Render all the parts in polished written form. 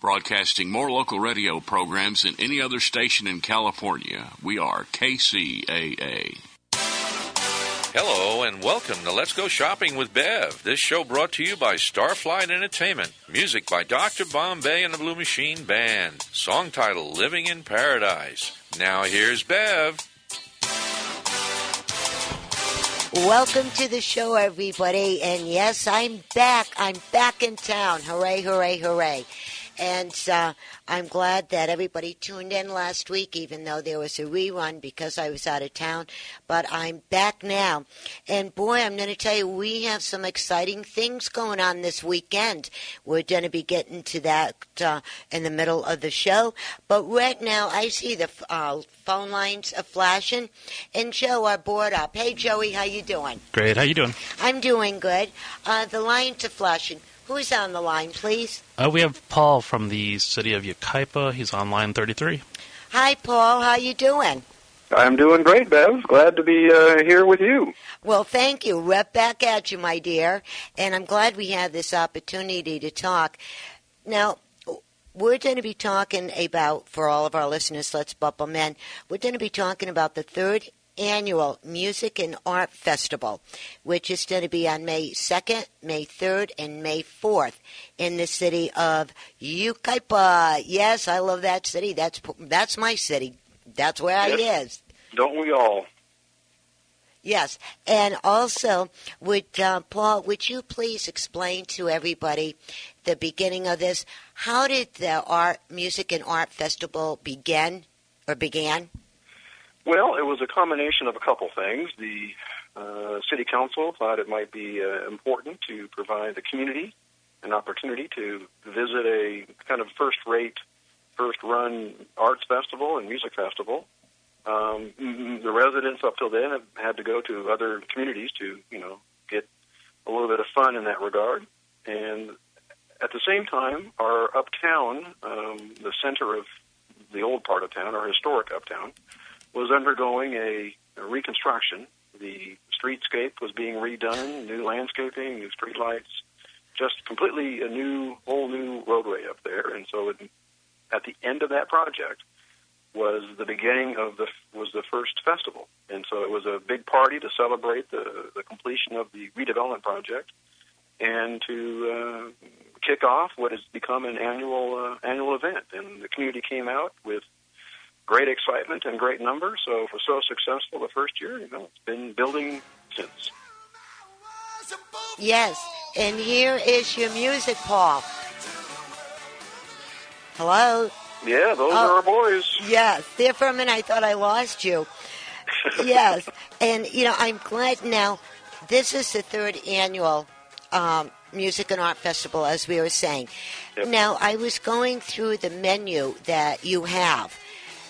Broadcasting more local radio programs than any other station in California. We are KCAA. Hello and welcome to Let's Go Shopping with Bev. This show brought to you by Starflight Entertainment. Music by Dr. Bombay and the Blue Machine Band. Song title, Living in Paradise. Now here's Bev. Welcome to the show, everybody. And yes, I'm back. I'm back in town. Hooray, hooray, hooray. And I'm glad that everybody tuned in last week, even though there was a rerun because I was out of town. But I'm back now. And, boy, I'm going to tell you, we have some exciting things going on this weekend. We're going to be getting to that in the middle of the show. But right now, I see the phone lines are flashing. And Joe are board up. Hey, Joey, how you doing? Great. How you doing? I'm doing good. The lines are flashing. Who's on the line, please? We have Paul from the city of Yucaipa. He's on line 33. Hi, Paul. How you doing? I'm doing great, Bev. Glad to be here with you. Well, thank you. Right back at you, my dear. And I'm glad we had this opportunity to talk. Now, we're going to be talking about, for all of our listeners, let's bump them in, we're going to be talking about the third annual Music and Art Festival, which is going to be on May 2nd, May 3rd, and May 4th in the city of Yucaipa. Yes, I love that city. That's my city. That's where I is. Don't we all? Yes. And also, Paul, would you please explain to everybody the beginning of this? How did the Music and Art Festival began? Well, it was a combination of a couple things. The city council thought it might be important to provide the community an opportunity to visit a kind of first-rate, first-run arts festival and music festival. The residents up till then have had to go to other communities to, get a little bit of fun in that regard. And at the same time, our uptown, the center of the old part of town, our historic uptown, was undergoing a reconstruction. The streetscape was being redone, new landscaping, new streetlights, just completely a whole new roadway up there. And so at the end of that project was the beginning of the first festival. And so it was a big party to celebrate the completion of the redevelopment project and to kick off what has become an annual event. And the community came out with great excitement and great numbers. So it was so successful the first year, it's been building since. Yes, and here is your music, Paul. Hello? Yeah, those are our boys. Yes, there for a minute I thought I lost you. Yes, and, I'm glad now. This is the third annual Music and Art Festival, as we were saying. Yep. Now, I was going through the menu that you have.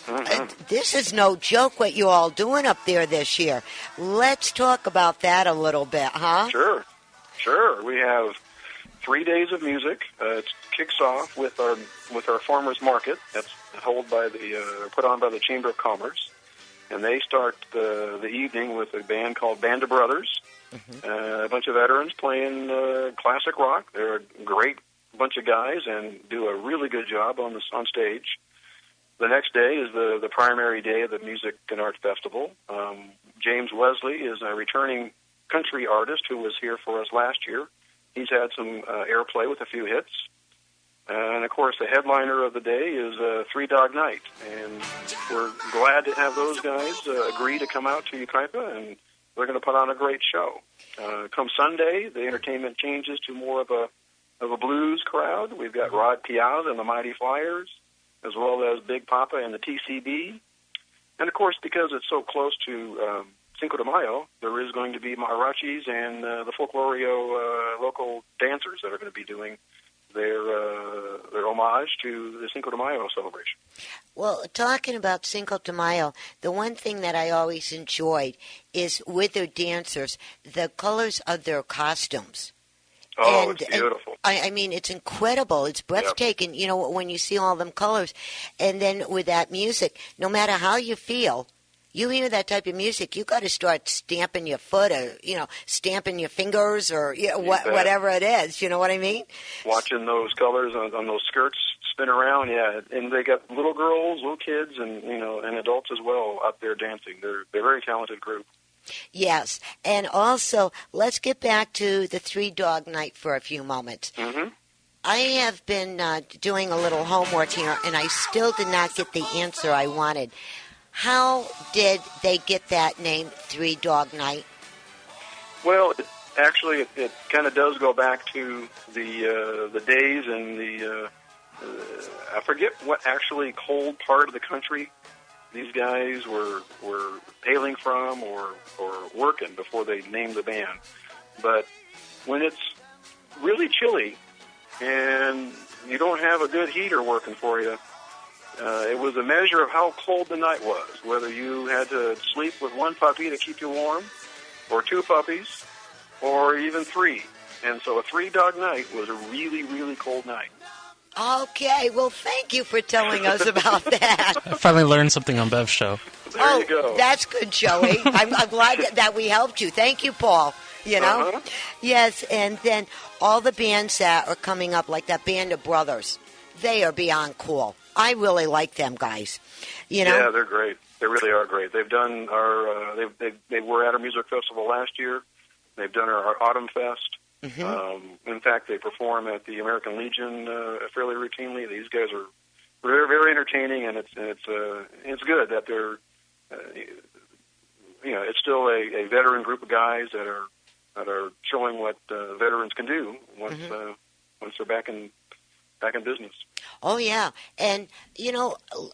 Mm-hmm. This is no joke what you all doing up there this year. Let's talk about that a little bit, huh? Sure. We have 3 days of music. It kicks off with our farmers market. That's put on by the Chamber of Commerce, and they start the evening with a band called Band of Brothers. Mm-hmm. A bunch of veterans playing classic rock. They're a great bunch of guys and do a really good job on stage. The next day is the primary day of the Music and Art Festival. James Wesley is a returning country artist who was here for us last year. He's had some airplay with a few hits. And, of course, the headliner of the day is Three Dog Night. And we're glad to have those guys agree to come out to Yucaipa, and they're going to put on a great show. Come Sunday, the entertainment changes to more of a blues crowd. We've got Rod Piazza and the Mighty Flyers, as well as Big Papa and the TCB. And, of course, because it's so close to Cinco de Mayo, there is going to be mariachis and the Folklorio local dancers that are going to be doing their homage to the Cinco de Mayo celebration. Well, talking about Cinco de Mayo, the one thing that I always enjoyed is with their dancers, the colors of their costumes. Oh, it's beautiful. I mean, it's incredible. It's breathtaking, when you see all them colors. And then with that music, no matter how you feel, you hear that type of music, you got to start stamping your foot or, stamping your fingers or whatever it is. You know what I mean? Watching those colors on those skirts spin around, yeah. And they got little girls, little kids, and and adults as well out there dancing. They're a very talented group. Yes. And also, let's get back to the Three Dog Night for a few moments. Mm-hmm. I have been doing a little homework here, and I still did not get the answer I wanted. How did they get that name, Three Dog Night? Well, it kind of does go back to the days and I forget what actually cold part of the country these guys were hailing from or working before they named the band. But when it's really chilly and you don't have a good heater working for you, it was a measure of how cold the night was, whether you had to sleep with one puppy to keep you warm, or two puppies, or even three. And so a three-dog night was a really, really cold night. Okay, well, thank you for telling us about that. I finally learned something on Bev's show. There you go. That's good, Joey. I'm glad that we helped you. Thank you, Paul. Uh-huh. Yes, and then all the bands that are coming up, like that Band of Brothers, they are beyond cool. I really like them guys. Yeah, they're great. They really are great. They've done they were at our music festival last year. They've done our Autumn Fest. Mm-hmm. In fact, they perform at the American Legion fairly routinely. These guys are very, very entertaining, and it's good that they're it's still a veteran group of guys that are showing what veterans can do once they're back in business. Oh, yeah. And,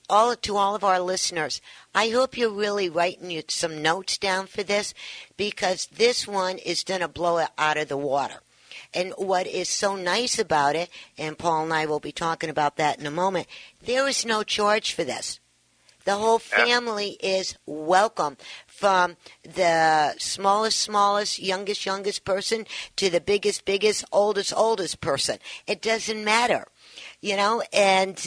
all of our listeners, I hope you're really writing some notes down for this, because this one is going to blow it out of the water. And what is so nice about it, and Paul and I will be talking about that in a moment, there is no charge for this. The whole family is welcome, from the smallest, youngest person to the biggest, oldest person. It doesn't matter. And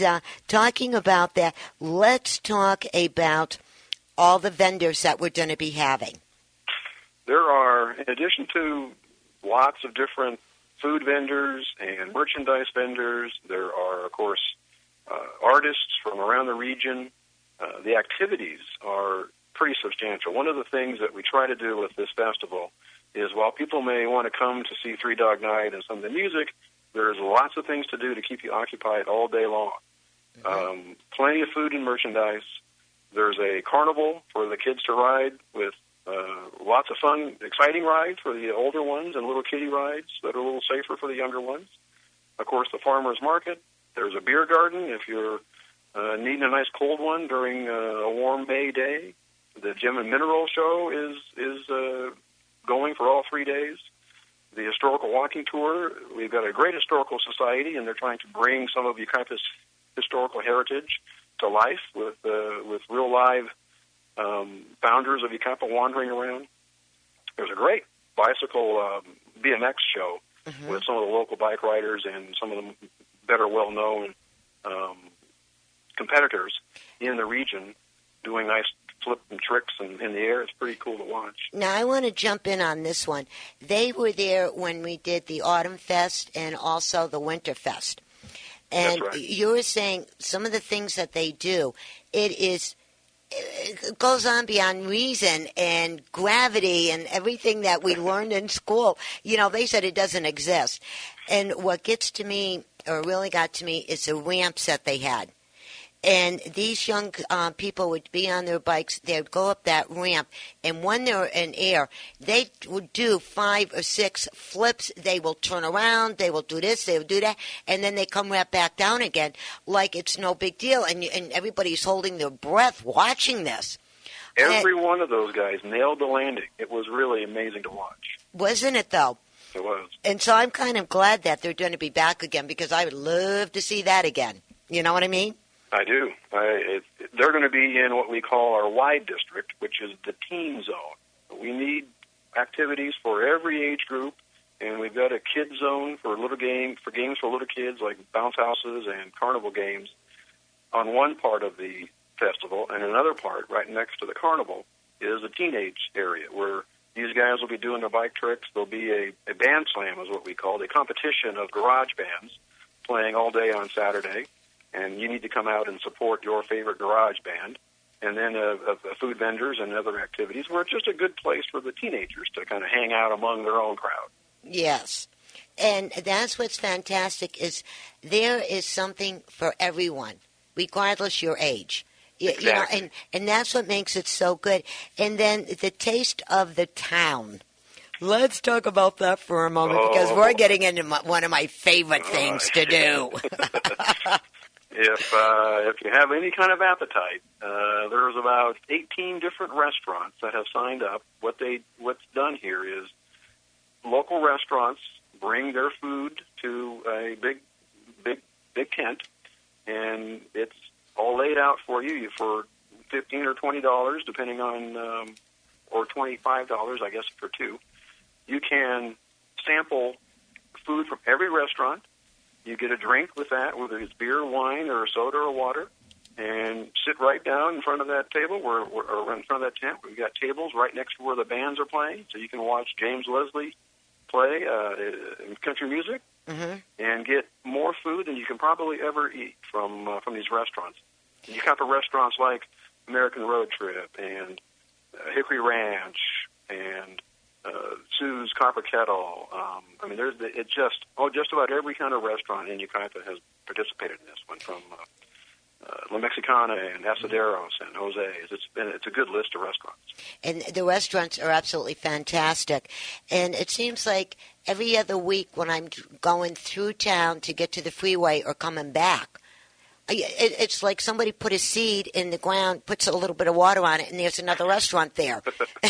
talking about that, let's talk about all the vendors that we're going to be having. There are, in addition to lots of different food vendors and merchandise vendors, there are, of course, artists from around the region. The activities are pretty substantial. One of the things that we try to do with this festival is, while people may want to come to see Three Dog Night and some of the music, there's lots of things to do to keep you occupied all day long. Mm-hmm. Plenty of food and merchandise. There's a carnival for the kids to ride with lots of fun, exciting rides for the older ones, and little kiddie rides that are a little safer for the younger ones. Of course, the farmer's market. There's a beer garden if you're needing a nice cold one during a warm May day. The Gem and Mineral Show is going for all 3 days. The historical walking tour, we've got a great historical society, and they're trying to bring some of Yucaipa's historical heritage to life with real live founders of Yucaipa wandering around. There's a great bicycle BMX show with some of the local bike riders and some of the better well-known competitors in the region doing nice flip and tricks in the air. It's pretty cool to watch. Now, I want to jump in on this one. They were there when we did the Autumn Fest and also the Winter Fest. And That's right. You were saying some of the things that they do, it goes on beyond reason and gravity and everything that we learned in school. They said it doesn't exist. And what gets to me, or really got to me, is the ramps that they had. And these young people would be on their bikes. They would go up that ramp, and when they're in air, they would do 5 or 6 flips. They will turn around. They will do this. They will do that, and then they come right back down again like it's no big deal. And everybody's holding their breath watching this. Every one of those guys nailed the landing. It was really amazing to watch. Wasn't it, though? It was. And so I'm kind of glad that they're going to be back again, because I would love to see that again. You know what I mean? I do. They're going to be in what we call our wide district, which is the teen zone. We need activities for every age group, and we've got a kid zone for games for little kids, like bounce houses and carnival games, on one part of the festival, and another part right next to the carnival is a teenage area where these guys will be doing their bike tricks. There'll be a band slam, is what we call it, a competition of garage bands playing all day on Saturday, and you need to come out and support your favorite garage band. And then food vendors and other activities where it's just a good place for the teenagers to kind of hang out among their own crowd. Yes. And that's what's fantastic is there is something for everyone, regardless your age. Exactly. You know, and that's what makes it so good. And then the taste of the town. Let's talk about that for a moment because we're getting into one of my favorite things to do. If you have any kind of appetite, there's about 18 different restaurants that have signed up. What's done here is local restaurants bring their food to a big tent, and it's all laid out for you for $15 or $20, depending on, or $25, I guess, for two. You can sample food from every restaurant. You get a drink with that, whether it's beer, wine, or a soda or water, and sit right down in front of that table or in front of that tent. We've got tables right next to where the bands are playing, so you can watch James Leslie play country music and get more food than you can probably ever eat from these restaurants. You have restaurants like American Road Trip and Hickory Ranch and Sue's Copper Kettle. I mean, just about every kind of restaurant in Yucaipa has participated in this one, from La Mexicana and Asaderos and Jose's. It's a good list of restaurants. And the restaurants are absolutely fantastic. And it seems like every other week when I'm going through town to get to the freeway or coming back, it's like somebody put a seed in the ground, puts a little bit of water on it, and there's another restaurant there.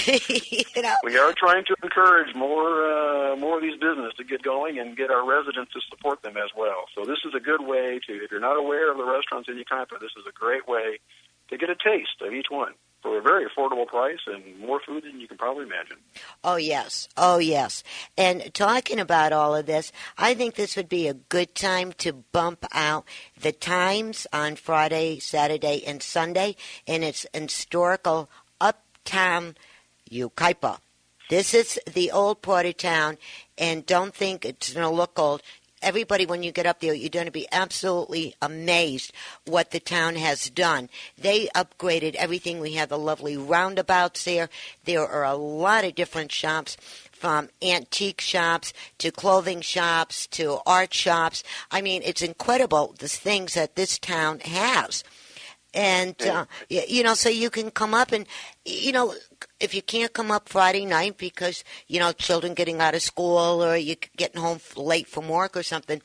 You know? We are trying to encourage more of these businesses to get going and get our residents to support them as well. So this is a good way to, if you're not aware of the restaurants in Yucaipa, this is a great way to get a taste of each one for a very affordable price and more food than you can probably imagine. Oh, yes. Oh, yes. And talking about all of this, I think this would be a good time to bump out the times on Friday, Saturday, and Sunday in its historical uptown Yucaipa. This is the old part of town, and don't think it's going to look old. Everybody, when you get up there, you're going to be absolutely amazed what the town has done. They upgraded everything. We have the lovely roundabouts there. There are a lot of different shops, from antique shops to clothing shops to art shops. I mean, it's incredible the things that this town has. And, so you can come up and, if you can't come up Friday night because, children getting out of school or you're getting home late from work or something,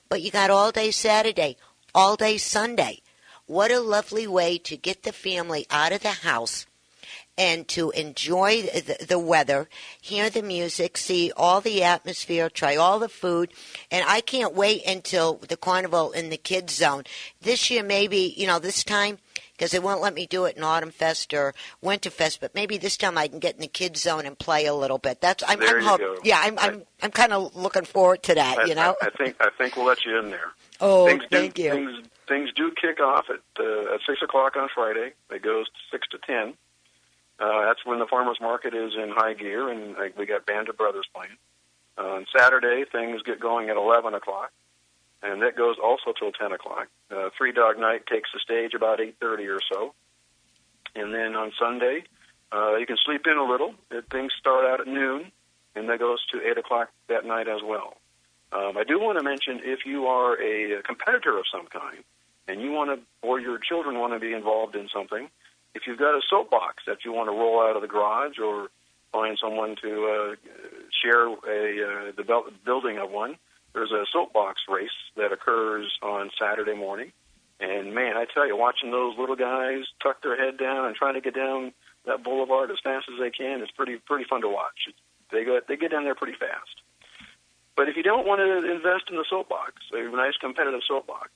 but you got all day Saturday, all day Sunday. What a lovely way to get the family out of the house and to enjoy the weather, hear the music, see all the atmosphere, try all the food. And I can't wait until the carnival in the kids zone. This year, maybe, this time, because they won't let me do it in Autumn Fest or Winter Fest, but maybe this time I can get in the kids zone and play a little bit. I'm kind of looking forward to that, I think we'll let you in there. Oh, thank you. Things do kick off at 6 o'clock on Friday. It goes 6 to 10. That's when the farmers market is in high gear, and we got Band of Brothers playing. On Saturday, things get going at 11 o'clock, and that goes also till 10 o'clock. Three Dog Night takes the stage about 8:30 or so. And then on Sunday, you can sleep in a little. Things start out at noon, and that goes to 8 o'clock that night as well. I do want to mention, if you are a competitor of some kind, and you want to, or your children want to be involved in something, if you've got a soapbox that you want to roll out of the garage or find someone to share the building of one, there's a soapbox race that occurs on Saturday morning. And, man, I tell you, watching those little guys tuck their head down and trying to get down that boulevard as fast as they can is pretty fun to watch. They get down there pretty fast. But if you don't want to invest in the soapbox, a nice competitive soapbox,